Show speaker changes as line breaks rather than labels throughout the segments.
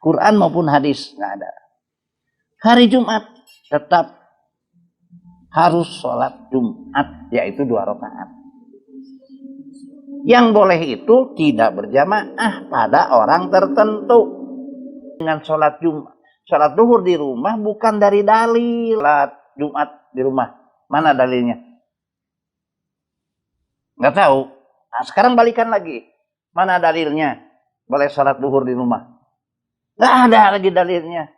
Quran maupun hadis nggak ada. Hari Jumat tetap harus sholat Jumat, yaitu 2 rakaat. Yang boleh itu tidak berjamaah pada orang tertentu. Dengan sholat Jumat, sholat duhur di rumah bukan dari dalil. Sholat Jumat di rumah, mana dalilnya? Nggak tahu. Nah, sekarang balikan lagi. Mana dalilnya? Boleh sholat duhur di rumah? Nggak ada lagi dalilnya.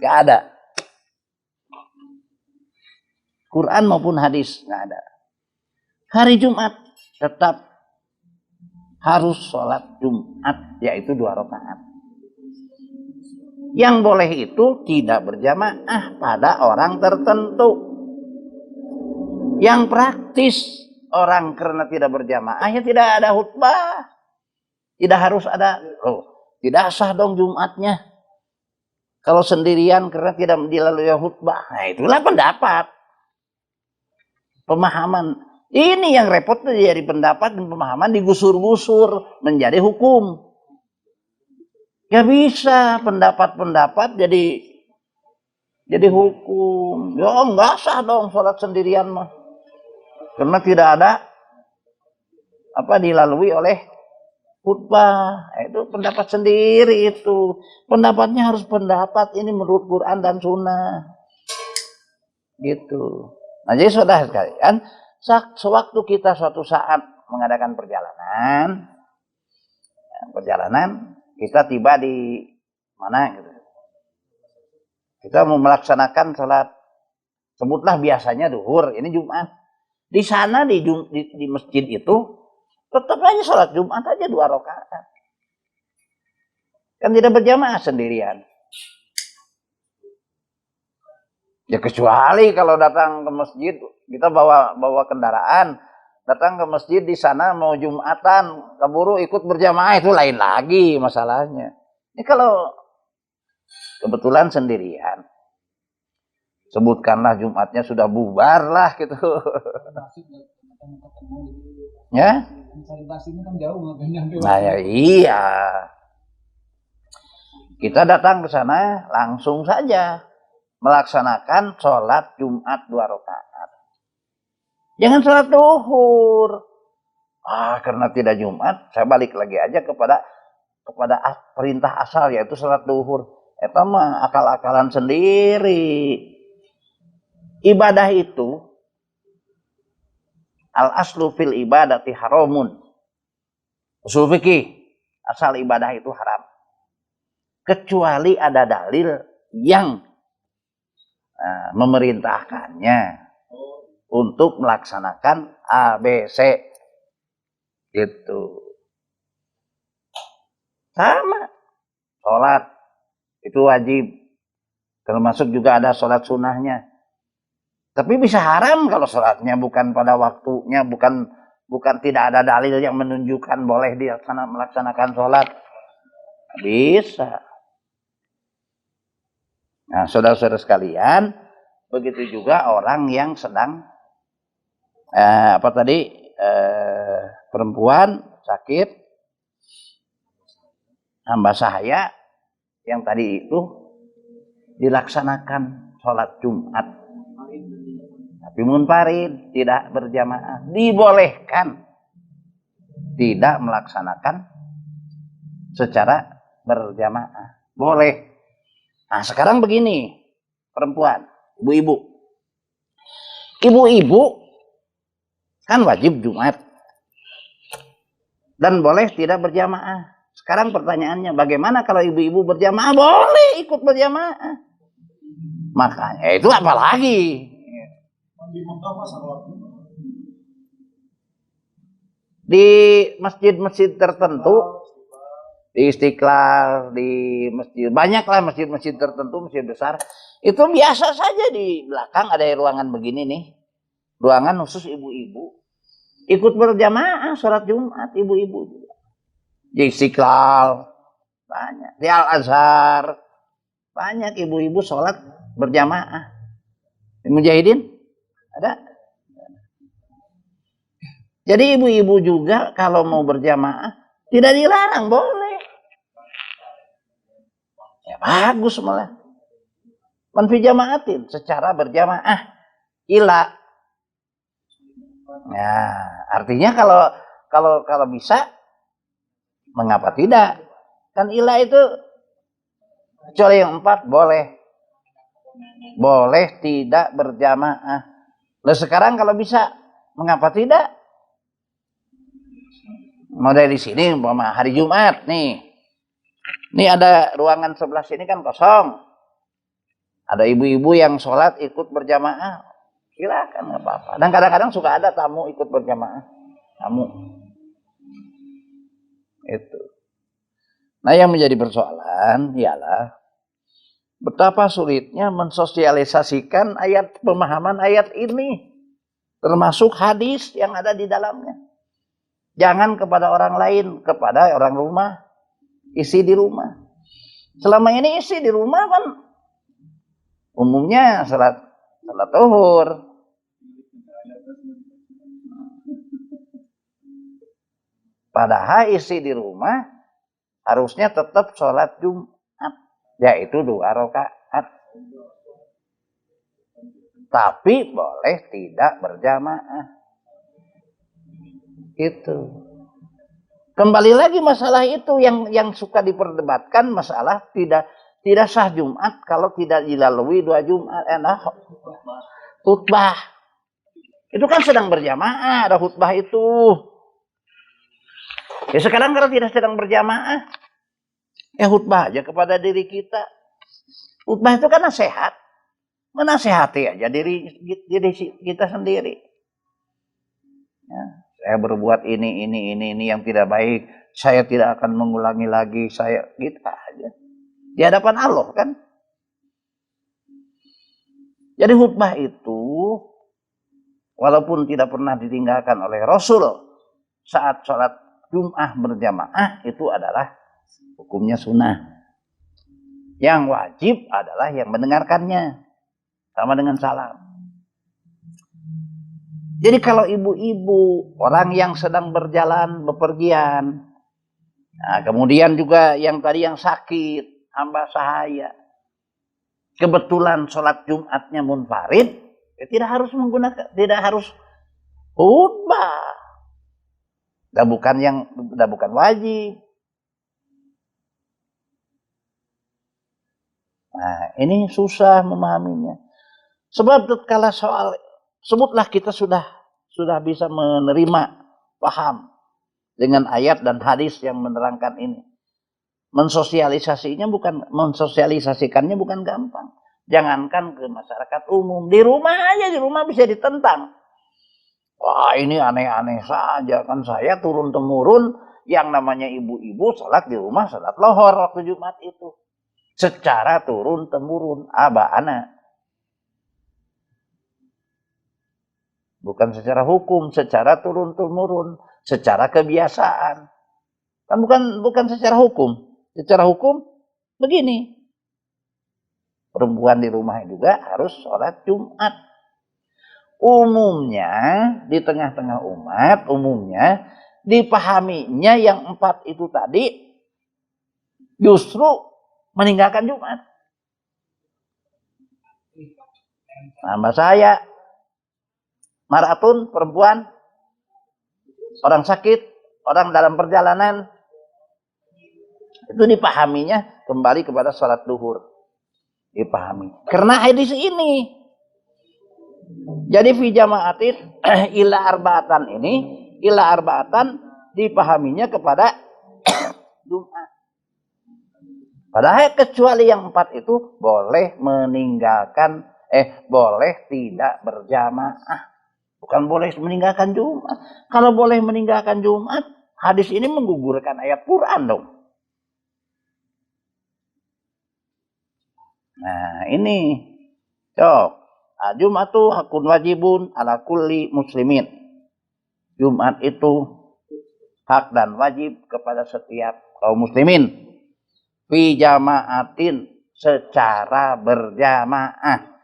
Nggak ada. Quran maupun hadis nggak ada. Hari Jumat tetap harus sholat Jumat, yaitu 2 rakaat. Yang boleh itu tidak berjamaah pada orang tertentu. Yang praktis orang karena tidak berjamaah ya tidak ada khutbah, tidak harus ada. Tidak sah dong Jumatnya kalau sendirian karena tidak dilalui khutbah. Nah, itulah pendapat. Pemahaman ini yang repot dari pendapat dan pemahaman digusur-gusur menjadi hukum. Gak bisa pendapat-pendapat jadi hukum. Ya nggak sah dong sholat sendirian mah, karena tidak ada dilalui oleh khutbah. Itu pendapat sendiri itu. Pendapatnya harus pendapat ini menurut Quran dan Sunnah. Gitu. Nah, jadi saudara sekalian, sewaktu kita suatu saat mengadakan perjalanan, kita tiba di mana gitu. Kita mau melaksanakan sholat, sebutlah biasanya duhur, ini Jumat. Di sana di masjid itu tetap aja sholat Jumat aja 2 rakaat. Kan tidak berjamaah sendirian. Ya kecuali kalau datang ke masjid, kita bawa kendaraan, datang ke masjid di sana mau Jumatan, keburu ikut berjamaah, itu lain lagi masalahnya. Ini kalau kebetulan sendirian, sebutkanlah Jumatnya sudah bubar lah gitu. Ya? Nah ya iya. Kita datang ke sana langsung saja melaksanakan sholat Jumat 2 rakaat. Jangan sholat duhur. Karena tidak Jumat, saya balik lagi aja kepada perintah asal, yaitu sholat duhur. Itu mah akal-akalan sendiri. Ibadah itu al-aslu fil ibadati haramun. Usul fikih, asal ibadah itu haram. Kecuali ada dalil yang memerintahkannya untuk melaksanakan ABC gitu. Sama sholat itu wajib, termasuk juga ada sholat sunnahnya. Tapi bisa haram kalau sholatnya bukan pada waktunya, bukan tidak ada dalil yang menunjukkan boleh melaksanakan sholat. Bisa. Nah, saudara-saudara sekalian, begitu juga orang yang sedang perempuan sakit, hamba sahaya yang tadi itu dilaksanakan sholat Jumat, tapi munfarid, tidak berjamaah, dibolehkan tidak melaksanakan secara berjamaah, boleh. Nah, sekarang begini, perempuan, ibu-ibu kan wajib Jumat dan boleh tidak berjamaah. Sekarang pertanyaannya, bagaimana kalau ibu-ibu berjamaah? Boleh ikut berjamaah. Makanya itu apa lagi? Di masjid-masjid tertentu di Istiqlal, di masjid, banyaklah masjid-masjid tertentu, masjid besar. Itu biasa saja di belakang ada ruangan begini nih, ruangan khusus ibu-ibu. Ikut berjamaah sholat Jumat ibu-ibu juga. Di Istiqlal banyak, di Al Azhar banyak ibu-ibu sholat berjamaah. Di Mujahidin ada. Jadi ibu-ibu juga kalau mau berjamaah tidak dilarang, boleh. Ya bagus malah. Manfi jamaatin secara berjamaah ila. Ya, artinya kalau bisa mengapa tidak? Kan ila itu kecuali yang 4 boleh. Boleh tidak berjamaah. Lalu sekarang kalau bisa mengapa tidak? Mulai di sini umpama hari Jumat nih. Ini ada ruangan sebelah sini kan kosong. Ada ibu-ibu yang sholat ikut berjamaah. Silakan, nggak apa-apa. Dan kadang-kadang suka ada tamu ikut berjamaah. Tamu. Itu. Nah, yang menjadi persoalan ialah betapa sulitnya mensosialisasikan pemahaman ayat ini. Termasuk hadis yang ada di dalamnya. Jangan kepada orang lain, kepada orang rumah. Isi di rumah. Selama ini isi di rumah kan umumnya salat zuhur. Padahal isi di rumah harusnya tetap sholat Jumat, yaitu 2 rakaat. Tapi boleh tidak berjamaah. Gitu. Kembali lagi masalah itu yang suka diperdebatkan, masalah tidak sah Jumat kalau tidak dilalui 2 Jumat. Khutbah. Itu kan sedang berjamaah, ada khutbah itu. Ya sekarang kalau tidak sedang berjamaah, ya khutbah aja kepada diri kita. Khutbah itu kan nasihat. Menasehati aja diri kita sendiri. Ya, saya berbuat ini yang tidak baik. Saya tidak akan mengulangi lagi. Saya gitu aja. Di hadapan Allah kan. Jadi khutbah itu walaupun tidak pernah ditinggalkan oleh Rasul saat sholat Jum'ah berjamaah, itu adalah hukumnya sunnah. Yang wajib adalah yang mendengarkannya, sama dengan salam. Jadi kalau ibu-ibu, orang yang sedang berjalan, bepergian, nah, kemudian juga yang tadi yang sakit, hamba sahaya, kebetulan sholat Jumatnya munfarid, ya tidak harus khutbah. Bukan wajib. Nah, ini susah memahaminya. Sebab tatkala soal, sebutlah kita sudah bisa menerima, paham dengan ayat dan hadis yang menerangkan ini. Mensosialisasikannya bukan gampang. Jangankan ke masyarakat umum, di rumah aja, di rumah bisa ditentang. Wah, ini aneh-aneh saja, kan saya turun-temurun yang namanya ibu-ibu sholat di rumah, sholat lohor waktu Jumat itu. Secara turun-temurun, anak. Bukan secara hukum, secara turun-temurun, secara kebiasaan. Kan bukan secara hukum. Secara hukum begini. Perempuan di rumah juga harus sholat Jumat. Umumnya di tengah-tengah umat, umumnya dipahaminya yang 4 itu tadi justru meninggalkan Jumat. Nama saya maratun, perempuan, orang sakit, orang dalam perjalanan, itu dipahaminya kembali kepada sholat duhur. Dipahami. Karena hadis ini. Jadi fi jama'atin ila arba'atan ini, ila arba'atan dipahaminya kepada Jumat. Padahal kecuali yang 4 itu boleh meninggalkan, boleh tidak berjamaah. Bukan boleh meninggalkan Jumat. Kalau boleh meninggalkan Jumat, hadis ini menggugurkan ayat Quran dong. Nah, ini cok. Jum'atu hakun wajibun ala kulli muslimin. Jumat itu hak dan wajib kepada setiap kaum muslimin. Fi jama'atin, secara berjamaah.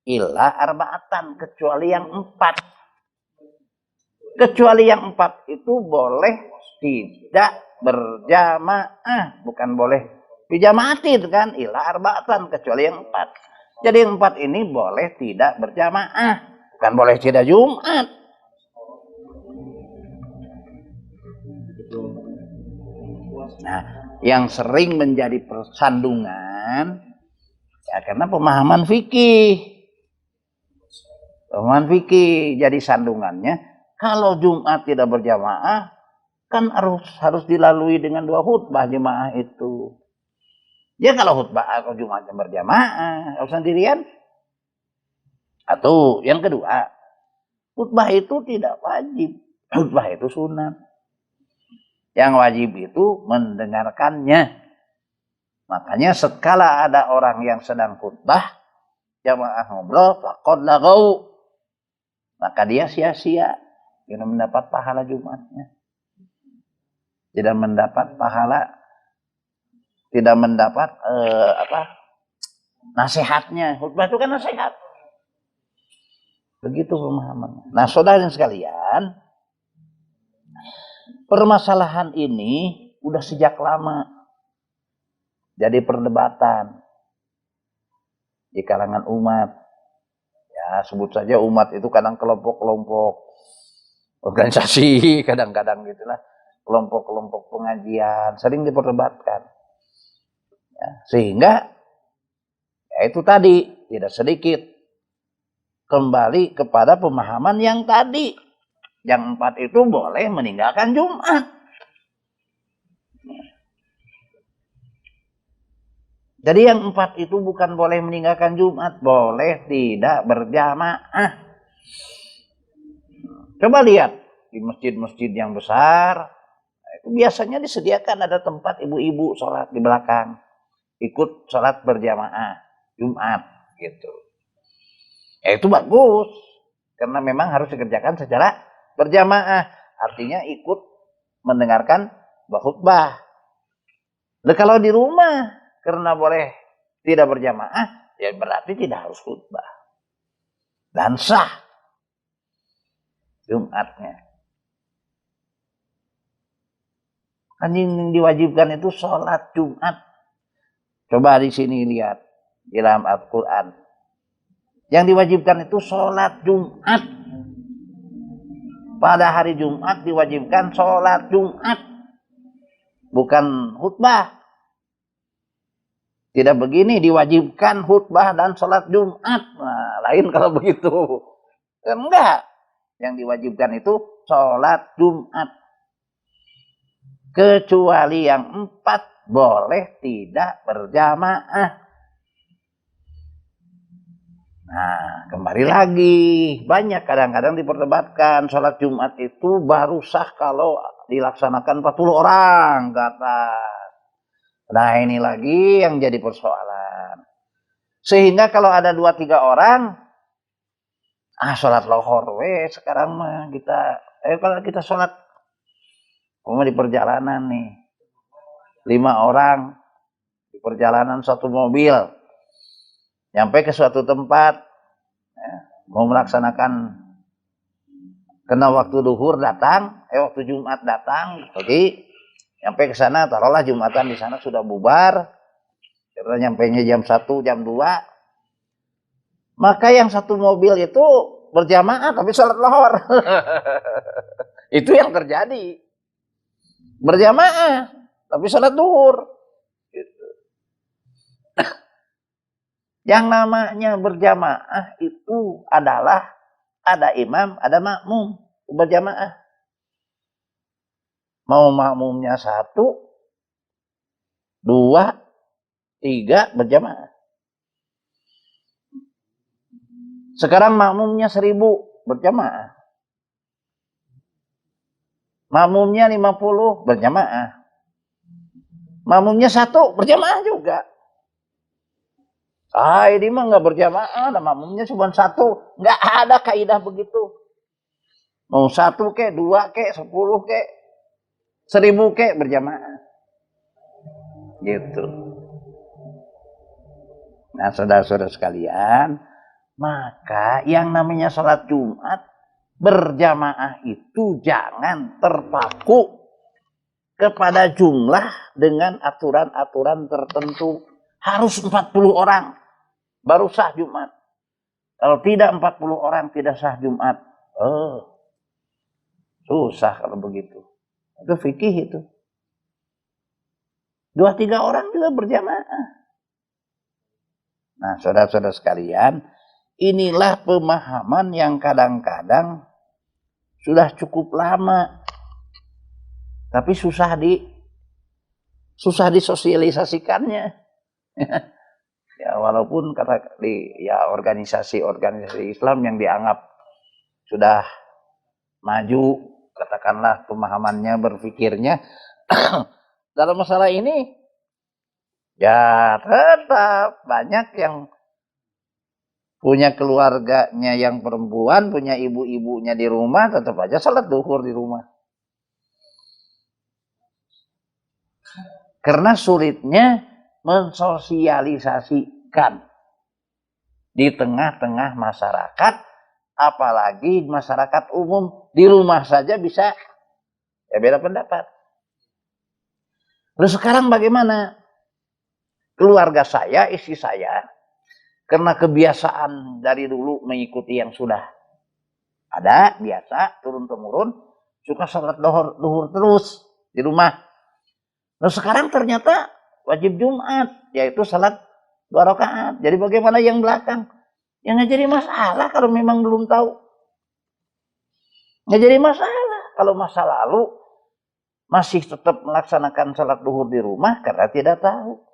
Illa arba'atan, kecuali yang 4. Kecuali yang 4 itu boleh tidak berjamaah, bukan boleh bijamaatin kan, illa arba'atan, kecuali yang 4. Jadi yang 4 ini boleh tidak berjamaah, bukan boleh tidak Jumat. Nah, yang sering menjadi persandungan ya karena pemahaman fikih. Pemahaman fikih jadi sandungannya, kalau Jumat tidak berjamaah kan harus dilalui dengan 2 khutbah jemaah itu. Ya kalau khutbah atau Jumatnya berjamaah, harus sendirian. Atau yang kedua, khutbah itu tidak wajib, khutbah itu sunat. Yang wajib itu mendengarkannya. Makanya sekala ada orang yang sedang khutbah, jamaah ngobrol, faqad lagau, maka dia sia-sia, tidak mendapat pahala Jumatnya, tidak mendapat pahala, tidak mendapat nasihatnya. Khutbah itu kan nasihat. Begitu pemahaman. Nah, saudara sekalian, permasalahan ini udah sejak lama jadi perdebatan di kalangan umat. Ya, sebut saja umat itu kadang kelompok-kelompok organisasi, kadang-kadang gitulah, kelompok-kelompok pengajian sering diperdebatkan. Ya, sehingga ya itu tadi tidak sedikit kembali kepada pemahaman yang tadi. Yang 4 itu boleh meninggalkan Jumat. Jadi yang 4 itu bukan boleh meninggalkan Jumat, boleh tidak berjamaah. Coba lihat di masjid-masjid yang besar, itu biasanya disediakan ada tempat ibu-ibu sholat di belakang, ikut sholat berjamaah Jumat gitu. Ya itu bagus, karena memang harus dikerjakan secara berjamaah, artinya ikut mendengarkan khutbah. Nah, kalau di rumah karena boleh tidak berjamaah, ya berarti tidak harus khutbah dan sah Jumatnya. Kan yang diwajibkan itu sholat Jumat. Coba di sini lihat di dalam Al-Quran. Yang diwajibkan itu sholat Jumat. Pada hari Jumat diwajibkan sholat Jumat, bukan khutbah. Tidak begini, diwajibkan khutbah dan sholat Jumat. Nah, lain kalau begitu. Enggak. Yang diwajibkan itu sholat Jumat. Kecuali yang 4 boleh tidak berjamaah. Nah, kembali lagi. Banyak kadang-kadang diperdebatkan sholat Jumat itu baru sah kalau dilaksanakan 40 orang ke atas. Nah, ini lagi yang jadi persoalan. Sehingga kalau ada 2-3 orang, sholat lohor sekarang mah kita, kalau kita sholat di perjalanan nih, 5 orang di perjalanan satu mobil, nyampe ke suatu tempat, mau melaksanakan, kena waktu duhur datang, waktu Jumat datang, jadi nyampe ke sana, taruhlah Jumatan di sana sudah bubar, karena nyampainya jam 1, jam 2, maka yang satu mobil itu berjamaah tapi sholat lohor. Itu yang terjadi. Berjamaah tapi sholat duhur. Gitu. Yang namanya berjamaah itu adalah ada imam, ada makmum berjamaah. Mau makmumnya 1, 2, 3 berjamaah. Sekarang makmumnya 1000 berjamaah. Makmumnya 50 berjamaah. Makmumnya 1 berjamaah juga. Ini mah nggak berjamaah, makmumnya cuma satu. Nggak ada kaidah begitu. Mau 1 kek, 2 kek, 10 kek, 1000 kek berjamaah. Gitu. Nah, saudara-saudara sekalian, maka yang namanya sholat Jumat berjamaah itu jangan terpaku kepada jumlah dengan aturan-aturan tertentu. Harus 40 orang baru sah Jumat. Kalau tidak 40 orang tidak sah Jumat. Susah kalau begitu. Itu fikih itu. 2-3 orang juga berjamaah. Nah, saudara-saudara sekalian, inilah pemahaman yang kadang-kadang sudah cukup lama, tapi susah disosialisasikannya. Ya, walaupun kata organisasi Islam yang dianggap sudah maju, katakanlah pemahamannya, berpikirnya dalam masalah ini, ya tetap banyak yang punya keluarganya yang perempuan, punya ibu-ibunya di rumah, tetap aja salat duhur di rumah. Karena sulitnya mensosialisasikan di tengah-tengah masyarakat, apalagi masyarakat umum. Di rumah saja bisa ya beda pendapat. Lalu sekarang bagaimana? Keluarga saya, istri saya, karena kebiasaan dari dulu mengikuti yang sudah ada, biasa, turun-temurun, suka salat duhur terus di rumah. Nah, sekarang ternyata wajib Jumat, yaitu salat 2 rakaat. Jadi bagaimana yang belakang? Ya nggak jadi masalah kalau memang belum tahu. Nggak jadi masalah kalau masa lalu masih tetap melaksanakan salat duhur di rumah karena tidak tahu.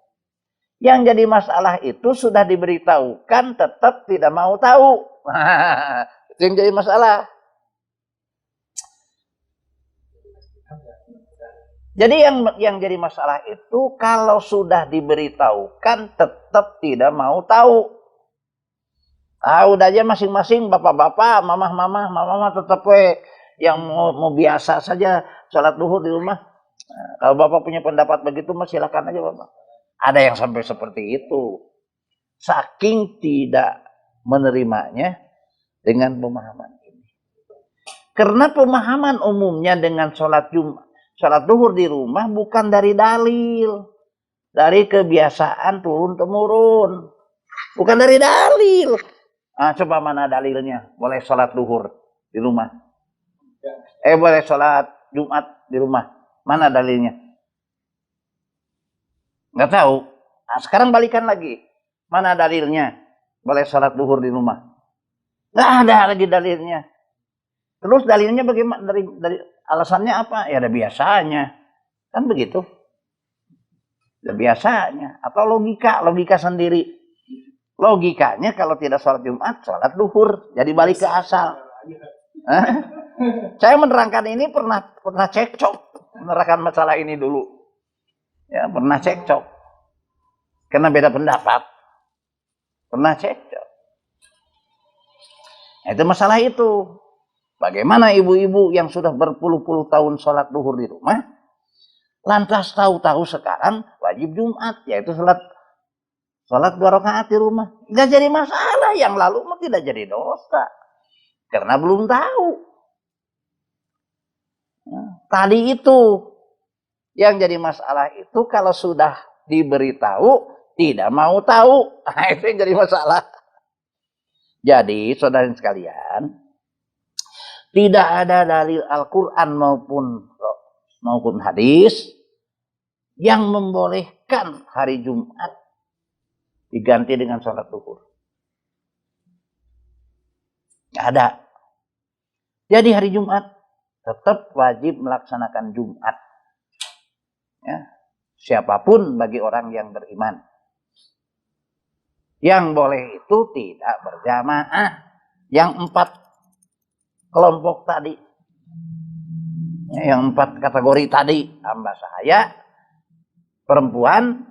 Yang jadi masalah itu sudah diberitahukan tetap tidak mau tahu. Itu yang jadi masalah. Jadi yang jadi masalah itu kalau sudah diberitahukan tetap tidak mau tahu. Udah aja masing-masing, bapak-bapak, mama tetap yang mau biasa saja sholat duhur di rumah. Nah, kalau bapak punya pendapat begitu, silakan aja bapak. Ada yang sampai seperti itu. Saking tidak menerimanya dengan pemahaman ini. Karena pemahaman umumnya dengan sholat duhur di rumah bukan dari dalil. Dari kebiasaan turun-temurun. Bukan dari dalil. Coba mana dalilnya? Boleh sholat duhur di rumah. Boleh sholat Jumat di rumah. Mana dalilnya? Nggak tahu. Nah, sekarang balikan lagi. Mana dalilnya? Boleh sholat duhur di rumah. Nggak ada lagi dalilnya. Terus dalilnya bagaimana? Dari alasannya apa? Ya ada biasanya. Kan begitu. Ada biasanya. Atau logika sendiri. Logikanya kalau tidak sholat Jumat, sholat duhur. Jadi balik ke asal. Saya menerangkan ini pernah cekcok. Menerangkan masalah ini dulu. Ya, pernah cekcok. Karena beda pendapat. Pernah cekcok. Nah, itu masalah itu. Bagaimana ibu-ibu yang sudah berpuluh-puluh tahun sholat duhur di rumah, lantas tahu-tahu sekarang wajib Jumat, yaitu sholat 2 rakaat di rumah. Nggak jadi masalah. Yang lalu mah tidak jadi dosa. Karena belum tahu. Tadi itu yang jadi masalah itu kalau sudah diberitahu tidak mau tahu. Itu yang jadi masalah. Jadi saudara sekalian, tidak ada dalil Al-Quran maupun hadis yang membolehkan hari Jumat diganti dengan sholat duhur. Nggak ada. Jadi hari Jumat tetap wajib melaksanakan Jumat. Ya. Siapapun bagi orang yang beriman. Yang boleh itu tidak berjamaah. Yang 4 kelompok tadi. Yang 4 kategori tadi. Hamba sahaya, perempuan,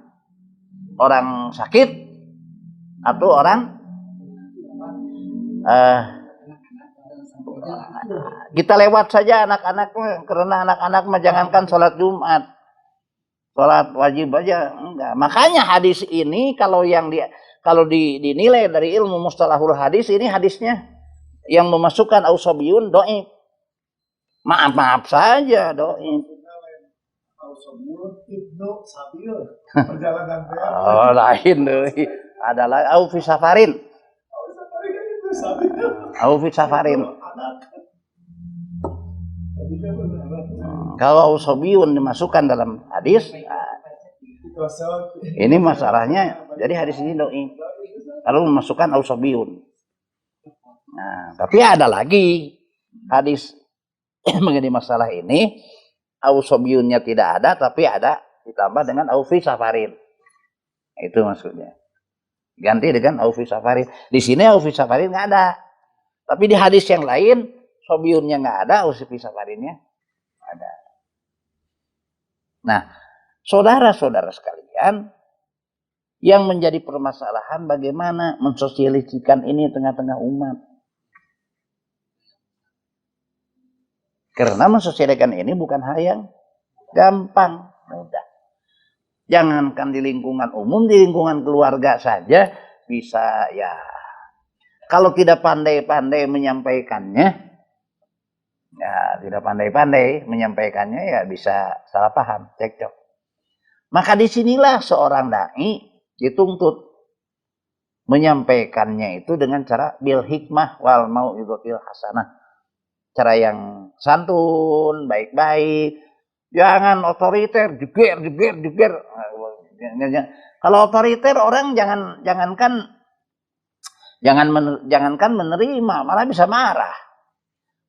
orang sakit, atau orang kita lewat saja anak-anak, karena anak-anak mah jangankan sholat Jumat, sholat wajib aja enggak. Makanya hadis ini kalau dinilai dari ilmu mustalahul hadis, ini hadisnya yang memasukkan ausobiyun dhaif. Maaf saja dhaif. Oh, lain deh. Adalah au fi safarin. Au fi safarin. Kalau ausobiyun dimasukkan dalam hadis, ini masalahnya. Jadi hadis ini dhaif. Kalau memasukkan ausobiyun. Nah, tapi ada lagi hadis mengenai masalah ini, ausobiyunnya tidak ada, tapi ada ditambah dengan aufi safarin. Itu maksudnya. Ganti dengan aufi safarin. Di sini aufi safarin nggak ada, tapi di hadis yang lain sobiyunnya nggak ada, aufi safarinnya ada. Nah, saudara-saudara sekalian, yang menjadi permasalahan bagaimana mensosialisasikan ini tengah-tengah umat. Karena mensosialisasikan ini bukan hal yang gampang, mudah. Jangankan di lingkungan umum, di lingkungan keluarga saja bisa ya. Kalau tidak pandai-pandai menyampaikannya, ya bisa salah paham, cekcok. Maka disinilah seorang dai dituntut menyampaikannya itu dengan cara bil hikmah wal mau'izatil hasanah. Cara yang santun, baik-baik, jangan otoriter, jeger. Kalau otoriter orang jangankan menerima, malah bisa marah,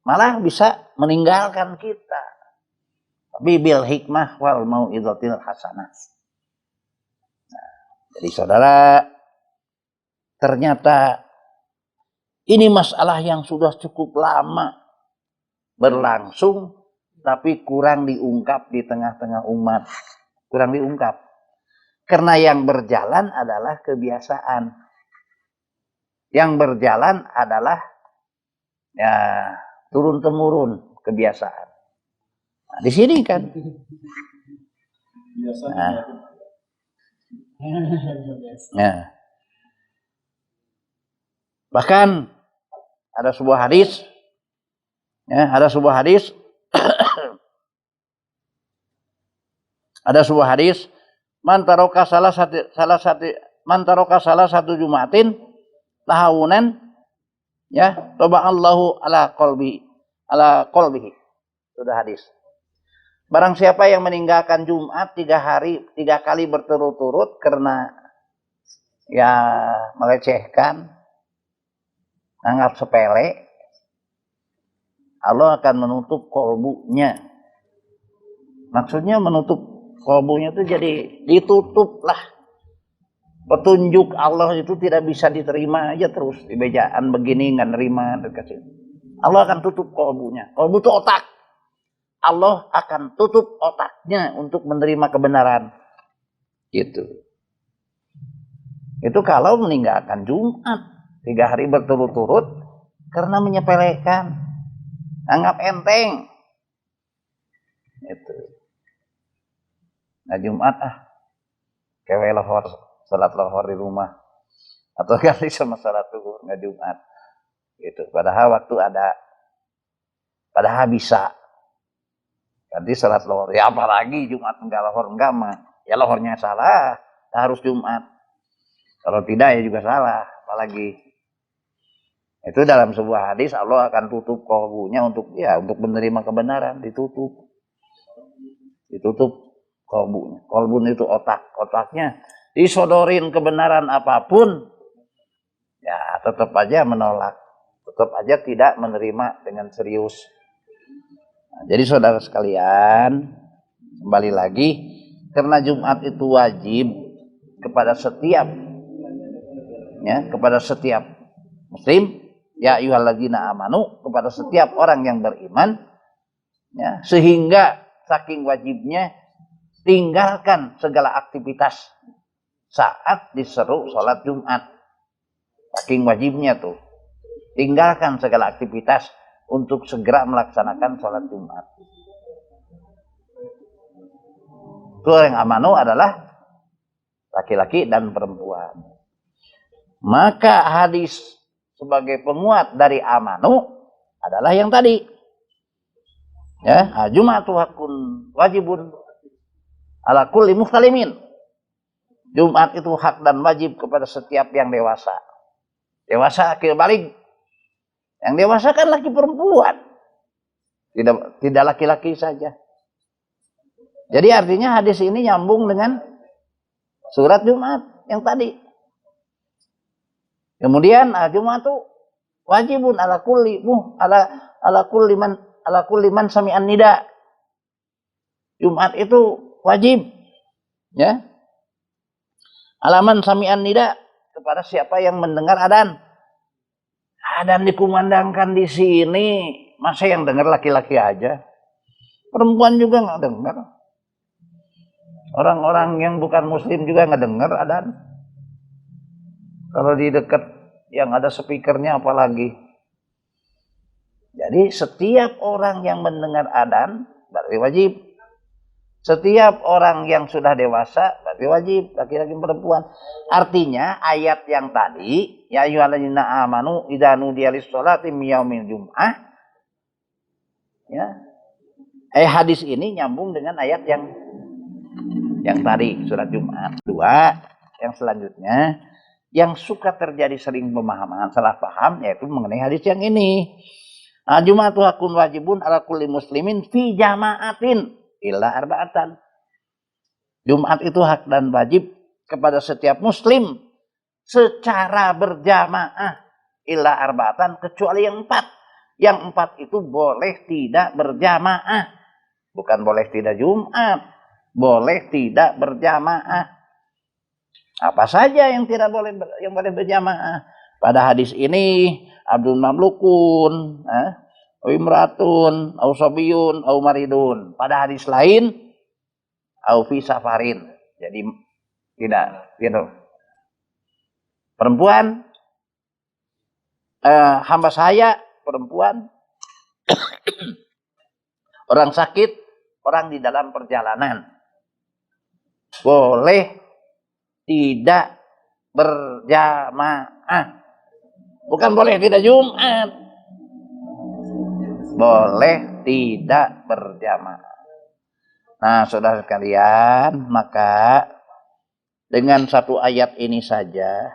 malah bisa meninggalkan kita. Tapi bil hikmah wal mau'izatil hasanah. Nah, jadi saudara, ternyata ini masalah yang sudah cukup lama berlangsung, tapi kurang diungkap di tengah-tengah umat. Kurang diungkap. Karena yang berjalan adalah kebiasaan. Yang berjalan adalah ya turun-temurun kebiasaan. Nah, di sini kan. Nah. Bahkan ada sebuah hadis. Ya, ada sebuah hadis man taroka salah satu Jumatin tahawunan ya taba'allahu ala qalbihi. Sudah hadis. Barang siapa yang meninggalkan Jumat 3 kali berturut-turut karena ya melecehkan, anggap sepele, Allah akan menutup kolbunya. Maksudnya menutup kolbunya itu jadi ditutuplah. Petunjuk Allah itu tidak bisa diterima aja terus. Di bejaan begini nggak nerima. Allah akan tutup kolbunya. Kolbu itu otak. Allah akan tutup otaknya untuk menerima kebenaran. Gitu. Itu kalau meninggalkan Jumat 3 hari berturut-turut karena menyepelekan. Anggap enteng. Itu. Nah Jumat kewe lohor, salat lohor di rumah. Atau kali sama salat zuhur nggak Jumat. Gitu. Padahal waktu ada. Padahal bisa. Nanti salat lohor. Ya apalagi Jumat enggak lohor, enggak mah. Ya lohornya salah. Harus Jumat. Kalau tidak ya juga salah. Apalagi. Itu dalam sebuah hadis Allah akan tutup kolbunya untuk menerima kebenaran, ditutup kolbunya. Kolbun itu otaknya disodorin kebenaran apapun, ya tetap aja menolak, tetap aja tidak menerima dengan serius. Nah, jadi saudara sekalian, kembali lagi, karena Jumat itu wajib kepada setiap muslim. Ya ayyuhalladzina amanu, kepada setiap orang yang beriman, ya, sehingga saking wajibnya tinggalkan segala aktivitas saat diseru sholat Jumat. saking wajibnya tuh. Tinggalkan segala aktivitas untuk segera melaksanakan sholat Jumat. Itu yang amanu adalah laki-laki dan perempuan. Maka hadis sebagai penguat dari amanu adalah yang tadi. Ya, Jum'atu hakun wajibun ala kulli muhtalimin. Jumat itu hak dan wajib kepada setiap yang dewasa. Dewasa akil balik. Yang dewasa kan laki perempuan. Tidak laki-laki saja. Jadi artinya hadis ini nyambung dengan surat Jumat yang tadi. Kemudian Jum'atu wajibun ala kulli man sami'an nida. Jumat itu wajib, ya. Alaman sami'an nida, kepada siapa yang mendengar adzan. Adzan dikumandangkan di sini, masa yang dengar laki-laki aja? Perempuan juga nggak dengar. Orang-orang yang bukan muslim juga nggak dengar adzan. Kalau di dekat yang ada speakernya apalagi. Jadi setiap orang yang mendengar adzan berarti wajib. Setiap orang yang sudah dewasa berarti wajib, laki-laki perempuan. Artinya ayat yang tadi, ya ayyuhalladzina amanu idza nudiya lis-sholati min yaumil jum'ah. Ya. Hadis ini nyambung dengan ayat yang tadi surat Jumat. Dua, yang selanjutnya yang suka terjadi sering pemahaman salah paham yaitu mengenai hadis yang ini. Jum'atu hakun wajibun ala kulli muslimin fi jama'atin illa arba'atan. Jumat itu hak dan wajib kepada setiap muslim secara berjamaah illa arba'atan kecuali yang 4. Yang 4 itu boleh tidak berjamaah. Bukan boleh tidak Jumat, boleh tidak berjamaah. Apa saja yang tidak boleh yang boleh berjamaah? Pada hadis ini Abdul Mamlukun, Imratun, au Sobiyun, au Maridun. Pada hadis lain, au fi safarin. Jadi tidak, gitu. Perempuan, hamba saya, perempuan, orang sakit, orang di dalam perjalanan. Boleh tidak berjamaah. Bukan boleh tidak Jumat. Boleh tidak berjamaah. Nah, saudara sekalian, maka dengan satu ayat ini saja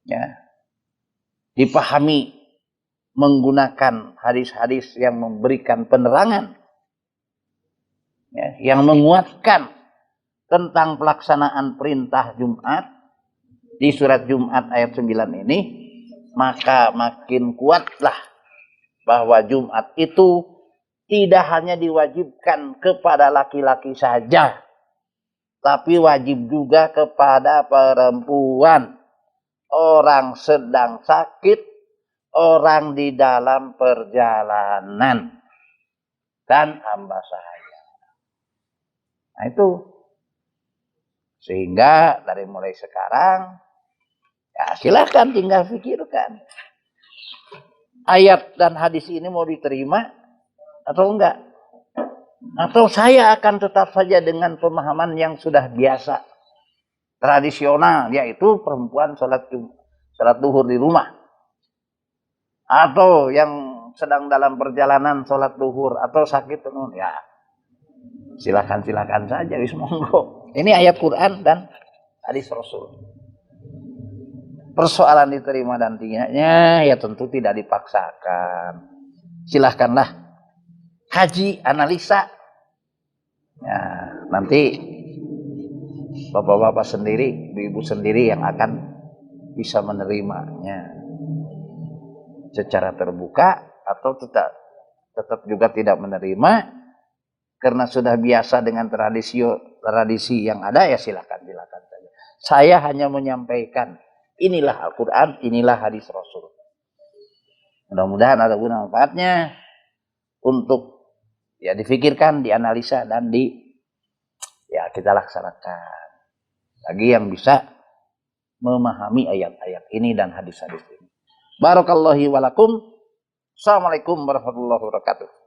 ya dipahami menggunakan hadis-hadis yang memberikan penerangan ya, yang menguatkan tentang pelaksanaan perintah Jumat di surat Jumat ayat 9 ini, maka makin kuatlah bahwa Jumat itu tidak hanya diwajibkan kepada laki-laki saja, tapi wajib juga kepada perempuan, orang sedang sakit, orang di dalam perjalanan, dan hamba sahaya. Nah itu. Sehingga dari mulai sekarang, ya silahkan tinggal pikirkan. Ayat dan hadis ini mau diterima atau enggak? Atau saya akan tetap saja dengan pemahaman yang sudah biasa, tradisional, yaitu perempuan sholat duhur di rumah. Atau yang sedang dalam perjalanan sholat duhur, atau sakit, ya silakan saja, wis monggo. Ini ayat Quran dan hadis Rasul. Persoalan diterima dan tidaknya ya tentu tidak dipaksakan. Silahkanlah kaji, analisa. Ya, nanti bapak-bapak sendiri, ibu-ibu sendiri yang akan bisa menerimanya secara terbuka atau tetap juga tidak menerima karena sudah biasa dengan tradisi yang ada, ya silakan saja. Saya hanya menyampaikan inilah Al-Quran, inilah hadis Rasul. Mudah-mudahan ada guna manfaatnya untuk ya difikirkan, dianalisa, dan kita laksanakan. Bagi yang bisa memahami ayat-ayat ini dan hadis-hadis ini. Barakallahu walakum. Assalamualaikum warahmatullahi wabarakatuh.